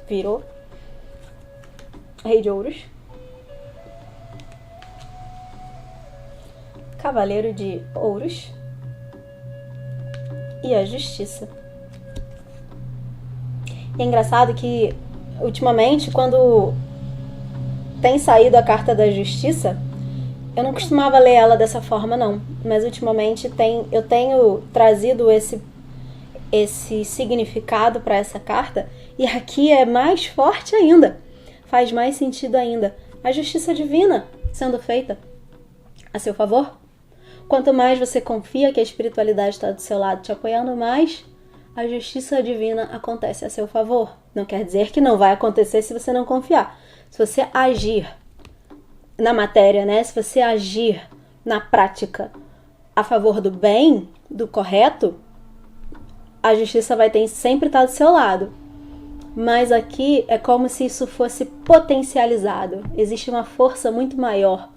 Virou. Rei de Ouros. Cavaleiro de Ouros. E a Justiça. E é engraçado que ultimamente, quando tem saído a carta da Justiça, eu não costumava ler ela dessa forma, não. Mas ultimamente eu tenho trazido esse significado para essa carta, e aqui é mais forte ainda. Faz mais sentido ainda. A justiça divina sendo feita a seu favor. Quanto mais você confia que a espiritualidade está do seu lado te apoiando, mais a justiça divina acontece a seu favor. Não quer dizer que não vai acontecer se você não confiar. Se você agir na matéria, né? Se você agir na prática a favor do bem, do correto, a justiça vai sempre estar do seu lado. Mas aqui é como se isso fosse potencializado. Existe uma força muito maior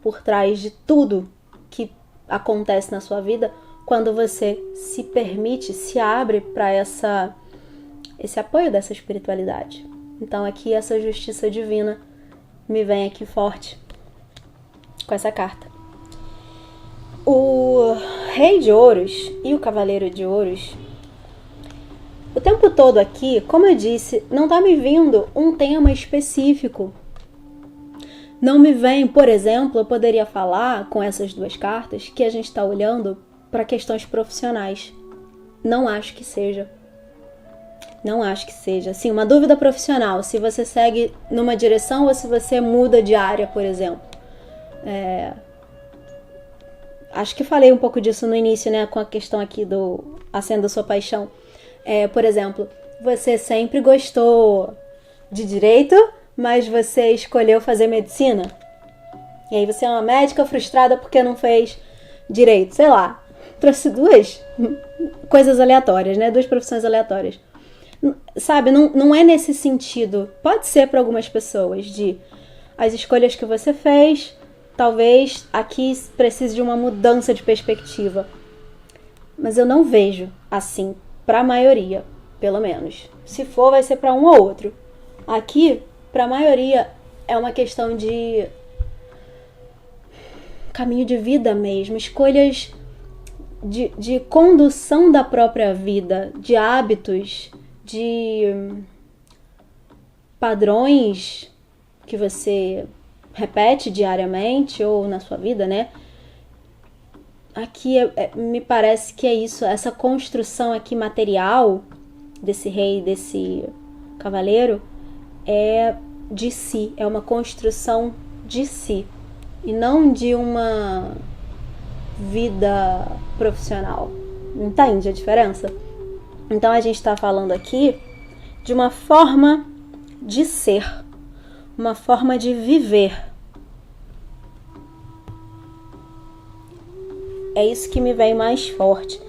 por trás de tudo que acontece na sua vida quando você se permite, se abre para esse apoio dessa espiritualidade. Então aqui essa justiça divina me vem aqui forte com essa carta. O Rei de Ouros e o Cavaleiro de Ouros, o tempo todo aqui, como eu disse, não tá me vindo um tema específico. Não me vem, por exemplo, eu poderia falar com essas duas cartas que a gente está olhando para questões profissionais. Não acho que seja. Não acho que seja. Sim, uma dúvida profissional, se você segue numa direção ou se você muda de área, por exemplo. Acho que falei um pouco disso no início, né, com a questão aqui do acenda sua paixão. Por exemplo, você sempre gostou de direito, mas você escolheu fazer medicina. E aí você é uma médica frustrada porque não fez direito. Sei lá, trouxe duas coisas aleatórias, né? Duas profissões aleatórias. Sabe, não é nesse sentido. Pode ser para algumas pessoas, de as escolhas que você fez, talvez aqui precise de uma mudança de perspectiva. Mas eu não vejo assim, para a maioria, pelo menos. Se for, vai ser para um ou outro. Aqui, para a maioria, é uma questão de caminho de vida mesmo, escolhas de condução da própria vida, de hábitos, de padrões que você repete diariamente ou na sua vida, né? Aqui me parece que é isso, essa construção aqui material desse rei, desse cavaleiro, é de si, é uma construção de si e não de uma vida profissional. Entende a diferença? Então a gente está falando aqui de uma forma de ser, uma forma de viver. É isso que me vem mais forte.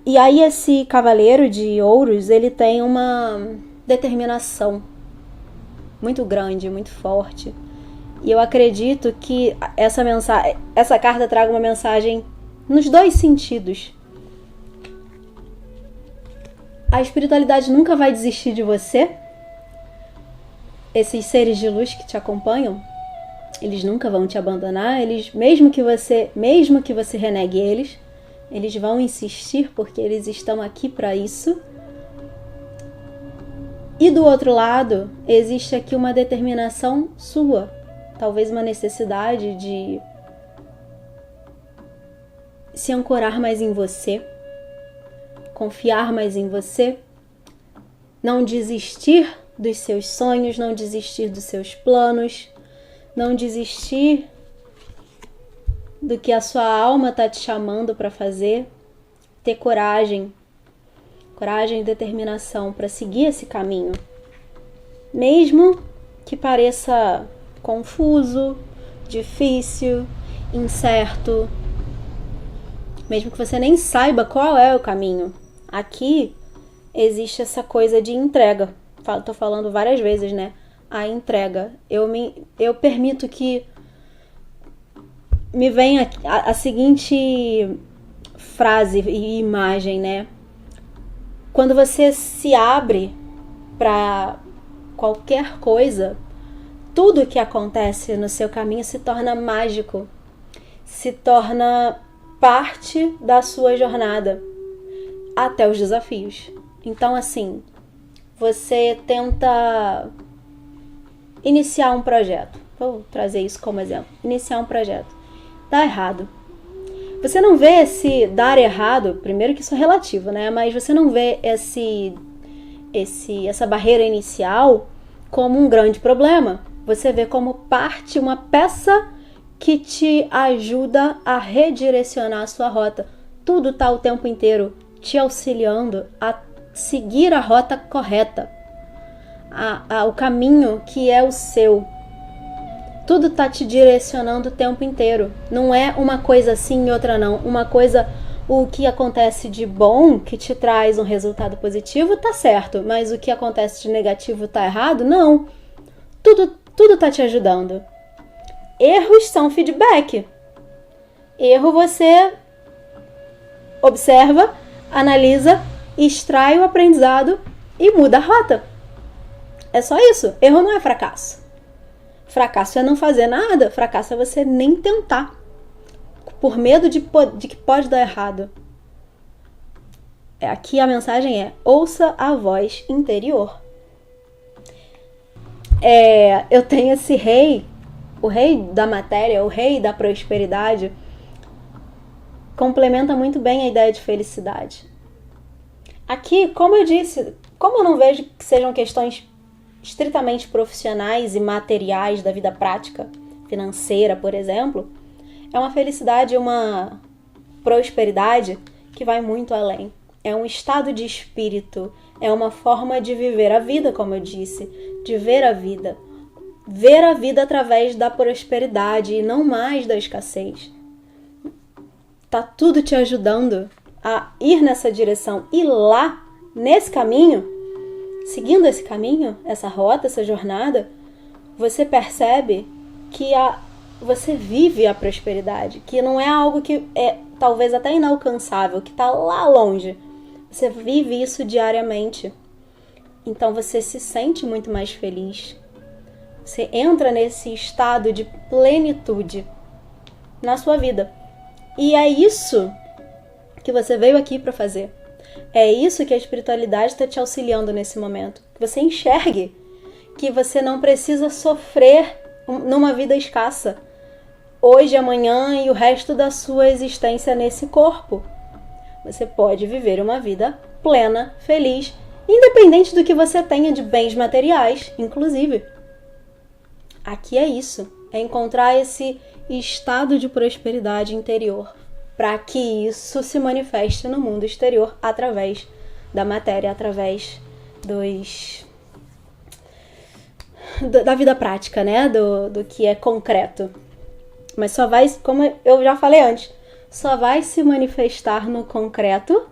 E aí esse cavaleiro de ouros, ele tem uma determinação muito grande, muito forte. E eu acredito que essa carta traga uma mensagem nos dois sentidos. A espiritualidade nunca vai desistir de você. Esses seres de luz que te acompanham, eles nunca vão te abandonar. Eles, mesmo que você renegue eles vão insistir porque eles estão aqui para isso. E do outro lado, existe aqui uma determinação sua, talvez uma necessidade de se ancorar mais em você, confiar mais em você, não desistir dos seus sonhos, não desistir dos seus planos, não desistir do que a sua alma está te chamando para fazer, ter coragem e determinação para seguir esse caminho, mesmo que pareça confuso, difícil, incerto, mesmo que você nem saiba qual é o caminho. Aqui existe essa coisa de entrega. Tô falando várias vezes, né? A entrega. Eu permito que me venha a seguinte frase e imagem, né? Quando você se abre para qualquer coisa, tudo que acontece no seu caminho se torna mágico, se torna parte da sua jornada, até os desafios. Então, assim, você tenta iniciar um projeto. Vou trazer isso como exemplo. Iniciar um projeto. Dá errado. Você não vê esse dar errado, primeiro que isso é relativo, né? Mas você não vê essa barreira inicial como um grande problema. Você vê como parte, uma peça que te ajuda a redirecionar a sua rota. Tudo está o tempo inteiro te auxiliando a seguir a rota correta, o caminho que é o seu. Tudo está te direcionando o tempo inteiro. Não é uma coisa sim e outra não. Uma coisa, o que acontece de bom, que te traz um resultado positivo, tá certo. Mas o que acontece de negativo tá errado? Não. Tudo tá te ajudando. Erros são feedback. Erro você observa, analisa, extrai o aprendizado e muda a rota. É só isso. Erro não é fracasso. Fracasso é não fazer nada. Fracasso é você nem tentar, por medo de que pode dar errado. Aqui a mensagem é: ouça a voz interior. Eu tenho esse rei, o rei da matéria, o rei da prosperidade, complementa muito bem a ideia de felicidade. Aqui, como eu disse, como eu não vejo que sejam questões estritamente profissionais e materiais da vida prática, financeira, por exemplo, é uma felicidade, uma prosperidade que vai muito além. É um estado de espírito, é uma forma de viver a vida, como eu disse, de ver a vida. Ver a vida através da prosperidade e não mais da escassez. Tá tudo te ajudando a ir nessa direção. E lá, nesse caminho, seguindo esse caminho, essa rota, essa jornada, você percebe que você vive a prosperidade, que não é algo que é talvez até inalcançável, que está lá longe. Você vive isso diariamente. Então você se sente muito mais feliz. Você entra nesse estado de plenitude na sua vida. E é isso que você veio aqui para fazer. É isso que a espiritualidade está te auxiliando nesse momento. Que você enxergue que você não precisa sofrer numa vida escassa. Hoje, amanhã e o resto da sua existência nesse corpo. Você pode viver uma vida plena, feliz, independente do que você tenha de bens materiais, inclusive. Aqui é isso, é encontrar esse estado de prosperidade interior, para que isso se manifeste no mundo exterior através da matéria, através da vida prática, né? Do que é concreto. Mas só vai, como eu já falei antes, só vai se manifestar no concreto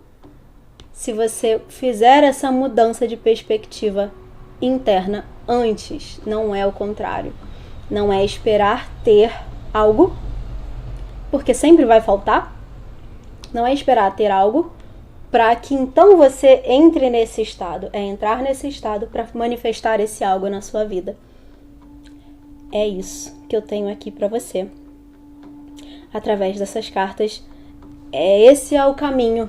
se você fizer essa mudança de perspectiva interna antes. Não é o contrário. Não é esperar ter algo, porque sempre vai faltar. Não é esperar ter algo para que então você entre nesse estado. É entrar nesse estado para manifestar esse algo na sua vida. É isso que eu tenho aqui para você. Através dessas cartas, esse é o caminho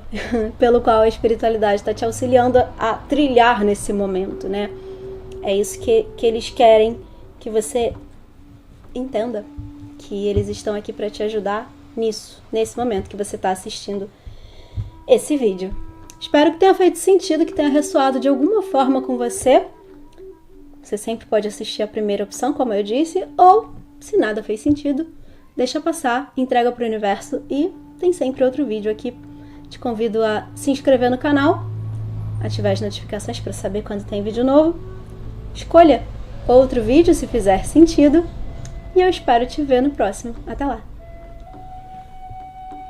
pelo qual a espiritualidade está te auxiliando a trilhar nesse momento, né? É isso que eles querem que você entenda, que eles estão aqui para te ajudar nisso, nesse momento que você está assistindo esse vídeo. Espero que tenha feito sentido, que tenha ressoado de alguma forma com você. Você sempre pode assistir a primeira opção, como eu disse, ou, se nada fez sentido, deixa passar, entrega para o universo e tem sempre outro vídeo aqui. Te convido a se inscrever no canal, ativar as notificações para saber quando tem vídeo novo. Escolha outro vídeo se fizer sentido e eu espero te ver no próximo. Até lá!